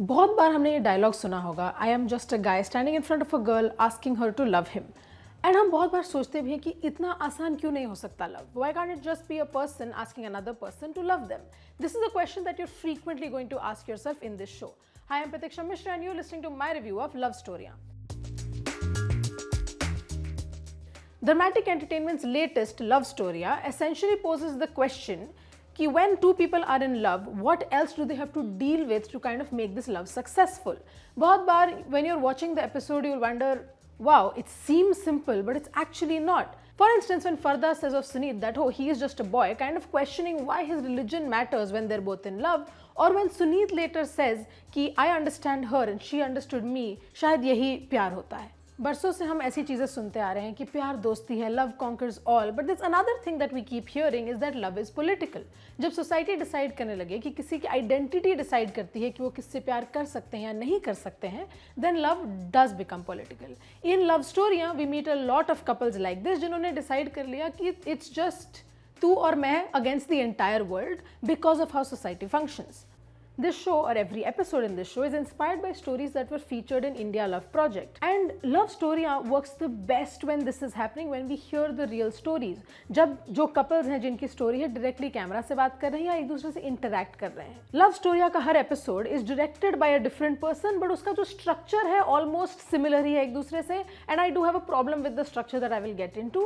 बहुत बार हमने ये डायलॉग सुना होगा, I am just a guy standing in front of a girl asking her to love him. And हम बहुत बार सोचते भी हैं कि इतना आसान क्यों नहीं हो सकता love? Why can't it just be a person asking another person to love them? This is a question that you're frequently going to ask yourself in this show. Hi, I'm Pratiksha Mishra and you're listening to my review of Love Storiyaan. Dramatic Entertainment's latest Love Storiyaan essentially poses the question कि when two people are in love, what else do they have to deal with to kind of make this love successful? बहुत बार when you're watching the episode, you'll wonder, wow, it seems simple, but it's actually not. For instance, when Farda says of Suneet that, oh, he is just a boy, kind of questioning why his religion matters when they're both in love, or when Suneet later says कि I understand her and she understood me, शायद यही प्यार होता है. बरसों से हम ऐसी चीज़ें सुनते आ रहे हैं कि प्यार दोस्ती है, love conquers all, but this another thing that we keep hearing is that love is political. जब सोसाइटी डिसाइड करने लगे कि किसी की आइडेंटिटी डिसाइड करती है कि वो किससे प्यार कर सकते हैं या नहीं कर सकते हैं, then love does become political. In love स्टोरियाँ we meet a lot of couples like this जिन्होंने डिसाइड कर लिया कि इट्स जस्ट तू और मैं against the entire world because of how society functions. This show, or every episode in this show, is inspired by stories that were featured in India Love Project. And Love Storiyaan works the best when this is happening, when we hear the real stories. जब जो couples हैं जिनकी story है directly camera से बात कर रहे हैं या एक दूसरे से interact कर रहे हैं. Love Storiyaan का हर episode is directed by a different person, but उसका जो structure है almost similar ही है एक दूसरे से. And I do have a problem with the structure that I will get into.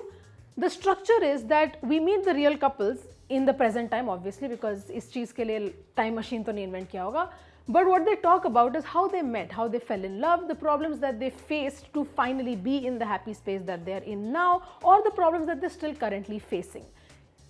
The structure is that we meet the real couples in the present time, obviously, because इस चीज़ के लिए time machine तो नहीं invent किया होगा. But what they talk about is how they met, how they fell in love, the problems that they faced to finally be in the happy space that they are in now, or the problems that they're still currently facing.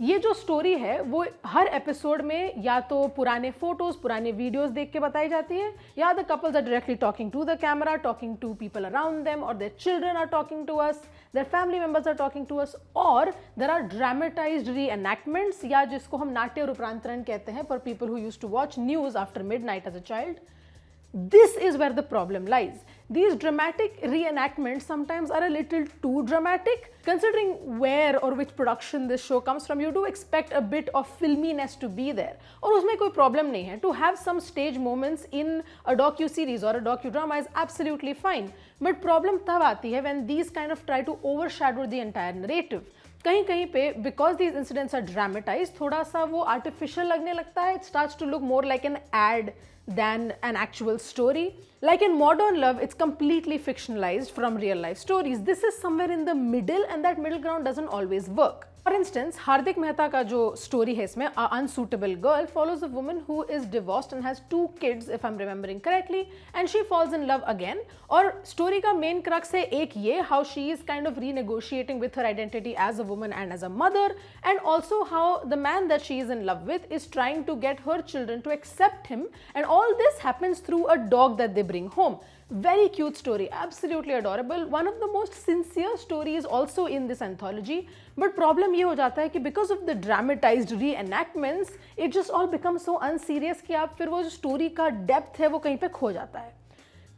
ये जो story है वो हर episode में या तो पुराने photos, पुराने videos देख के बताई जाती है, या the couples are directly talking to the camera, talking to people around them, और their children are talking to us, their family members are talking to us, और देयर आर ड्रामेटाइज्ड री-एनैक्टमेंट्स, या जिसको हम नाट्य रूपांतरण कहते हैं for people who used to watch news after midnight as a child. This is where the problem lies. These dramatic reenactments sometimes are a little too dramatic. Considering where or which production this show comes from, you do expect a bit of filminess to be there. और उसमें कोई problem नहीं है. To have some stage moments in a docu-series or a docudrama is absolutely fine. But problem तब आती है when these kind of try to overshadow the entire narrative. कहीं कहीं पे because these incidents are dramatized, थोड़ा सा वो artificial लगने लगता है. It starts to look more like an ad than an actual story. Like in modern love, it's completely fictionalized from real life stories. This is somewhere in the middle, and that middle ground doesn't always work. For instance, हार्दिक मेहता का जो story है इसमें, A Unsuitable Girl, follows a woman who is divorced and has 2 kids, if I'm remembering correctly, and she falls in love again. और story का main crux है एक ये, how she is kind of renegotiating with her identity as a woman and as a mother, and also how the man that she is in love with is trying to get her children to accept him, and all this happens through a dog that they bring home. Very cute story, absolutely adorable. One of the most sincere stories also in this anthology. But problem ये हो जाता है कि because of the dramatized reenactments, it just all becomes so unserious कि आप फिर वो जो story का depth है वो कहीं पे खो जाता है.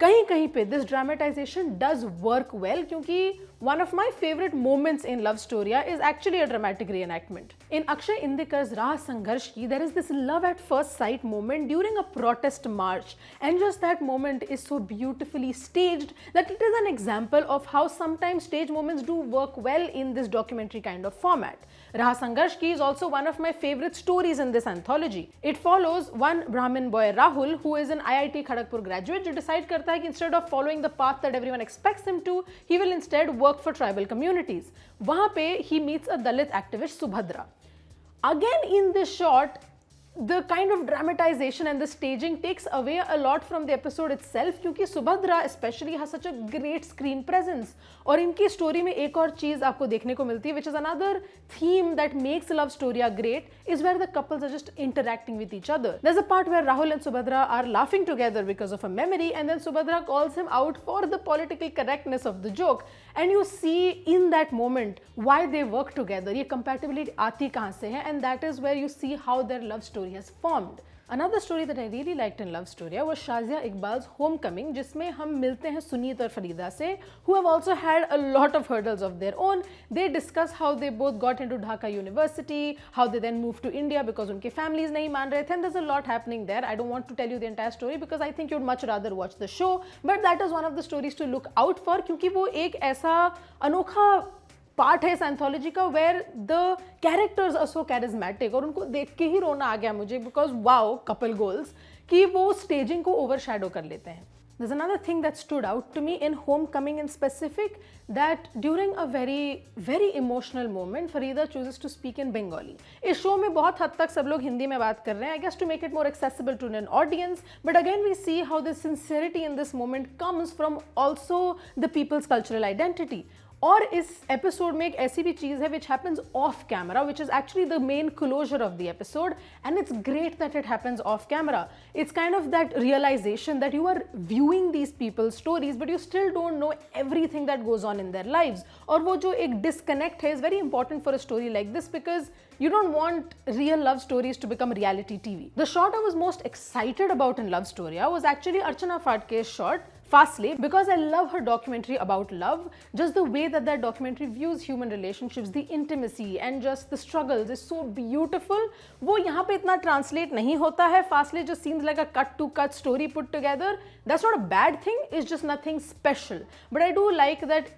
कहीं कहीं पे this dramatization does work well क्योंकि one of my favorite moments in Love Storiyaan is actually a dramatic reenactment. In Akshay Indikar's Raah Sangharsh Ki, there is this love at first sight moment during a protest march, and just that moment is so beautifully staged that it is an example of how sometimes stage moments do work well in this documentary kind of format. Raah Sangharsh Ki is also one of my favorite stories in this anthology. It follows one Brahmin boy Rahul who is an IIT Kharagpur graduate जो decide करता है कि instead of following the path that everyone expects him to, he will instead work for tribal communities. वहाँ पे he meets a Dalit activist Subhadra. Again in this shot, the kind of dramatization and the staging takes away a lot from the episode itself क्योंकि Subhadra especially has such a great screen presence. और इनकी story में एक और चीज़ आपको देखने को मिलती है which is another theme that makes Love Storiyaan great is where the couples are just interacting with each other. There's a part where Rahul and Subhadra are laughing together because of a memory, and then Subhadra calls him out for the political correctness of the joke, and you see in that moment why they work together. ये compatibility आती कहाँ से है, and that is where you see how their love story has formed. Another story that I really liked in Love Storya was Shazia Iqbal's Homecoming, जिसमें हम मिलते हैं सुनीत और फरीदा से, who have also had a lot of hurdles of their own. They discuss how they both got into Dhaka University, how they then moved to India because उनके families नहीं मान रहे थे, and there's a lot happening there. I don't want to tell you the entire story because I think you'd much rather watch the show, but that is one of the stories to look out for क्योंकि वो एक ऐसा अनोखा part है इस anthology का where the characters are so charismatic, और उनको देख के ही रोना आ गया मुझे बिकॉज वाओ कपल गोल्स कि वो स्टेजिंग को ओवरशैडो कर लेते हैं. There's another thing that stood out to me in Homecoming in specific, that during a very emotional moment, Farida chooses to speak in Bengali. इस शो में बहुत हद तक सब लोग हिंदी में बात कर रहे हैं, I guess to make it more accessible to an audience, but again we see how the sincerity in this moment comes from also the people's cultural identity. और इस एपिसोड में एक ऐसी भी चीज़ है which happens off camera, which is actually the main closure of the episode, and it's great that it happens off camera. It's kind of that realization that you are viewing these peoples stories but you still don't know everything that goes on in their lives. और वो जो एक disconnect है is very important for a story like this because you don't want real love stories to become reality TV. The shot I was most excited about in Love Storya was actually Archana Phadke's shot, Fastly, because I love her documentary about love. Just the way that documentary views human relationships, the intimacy and just the struggles is so beautiful. वो यहाँ पे इतना translate नहीं होता है. Fastly just seems like a cut-to-cut story put together. That's not a bad thing, it's just nothing special. But I do like that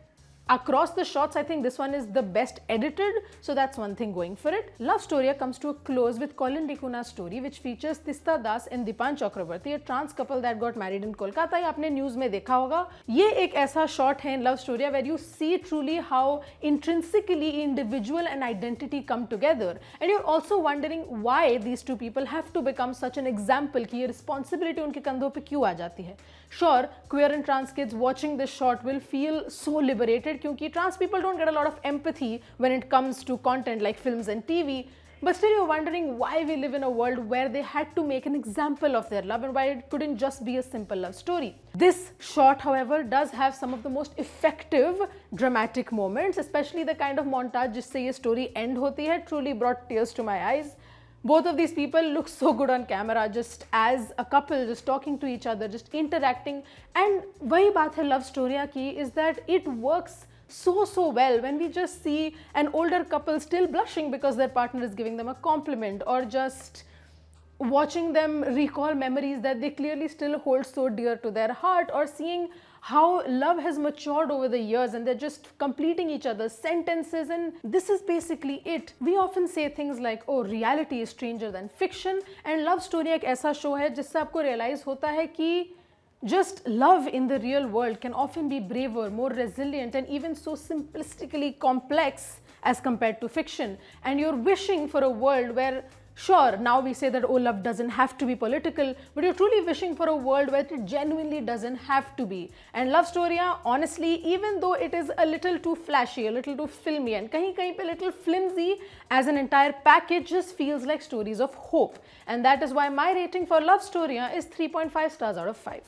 across the shots, I think this one is the best edited, so that's one thing going for it. Love Storya comes to a close with Colin Dikuna's story, which features Tista Das and Dipan Chakrabarti, a trans couple that got married in Kolkata. ये आपने news में देखा होगा. ये एक ऐसा shot है in Love Storya where you see truly how intrinsically individual and identity come together, and you're also wondering why these two people have to become such an example कि ये responsibility उनके कंधों पे क्यों आ जाती है. Sure, queer and trans kids watching this shot will feel so liberated क्योंकि trans people don't get a lot of empathy when it comes to content like films and TV, but still you're wondering why we live in a world where they had to make an example of their love and why it couldn't just be a simple love story. This shot, however, does have some of the most effective dramatic moments, especially the kind of montage जिससे ये story end होती है, truly brought tears to my eyes. Both of these people look so good on camera, just as a couple, just talking to each other, just interacting. And वही बात है Love Storya की is that it works so well when we just see an older couple still blushing because their partner is giving them a compliment, or just watching them recall memories that they clearly still hold so dear to their heart, or seeing how love has matured over the years and they're just completing each other's sentences. And this is basically it. We often say things like, oh, reality is stranger than fiction, and Love Storya एक ऐसा show है जिससे आपको realize होता है कि just love in the real world can often be braver, more resilient, and even so simplistically complex as compared to fiction. And you're wishing for a world where, sure, now we say that, oh, love doesn't have to be political, but you're truly wishing for a world where it genuinely doesn't have to be. And Love Storya, honestly, even though it is a little too flashy, a little too filmy, and kahin pe little flimsy as an entire package, just feels like stories of hope. And that is why my rating for Love Storya is 3.5 stars out of 5.